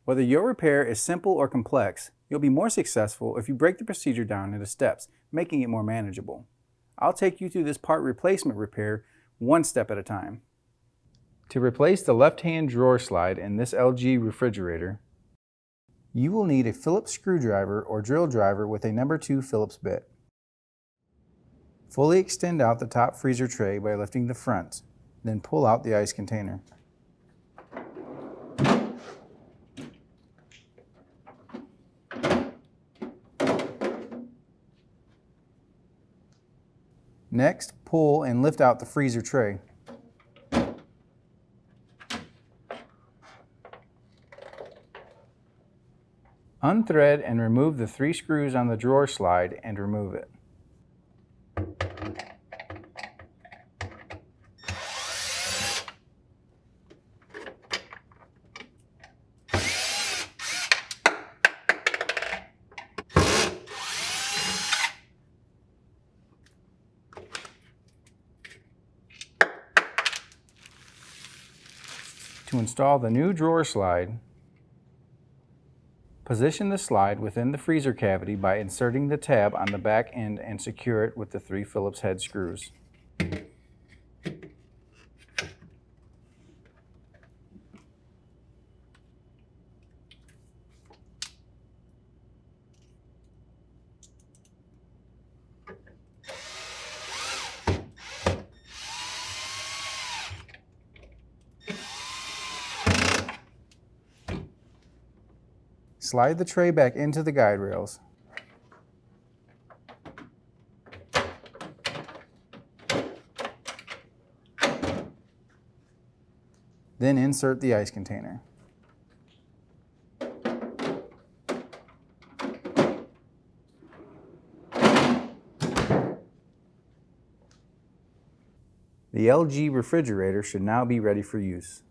Whether your repair is simple or complex, you'll be more successful if you break the procedure down into steps, making it more manageable. I'll take you through this part replacement repair one step at a time. To replace the left-hand drawer slide in this LG refrigerator, you will need a Phillips screwdriver or drill driver with a number 2 Phillips bit. Fully extend out the top freezer tray by lifting the front, then pull out the ice container. Next, pull and lift out the freezer tray. Unthread and remove the 3 screws on the drawer slide and remove it. To install the new drawer slide, position the slide within the freezer cavity by inserting the tab on the back end and secure it with the 3 Phillips head screws. Slide the tray back into the guide rails. Then insert the ice container. The LG refrigerator should now be ready for use.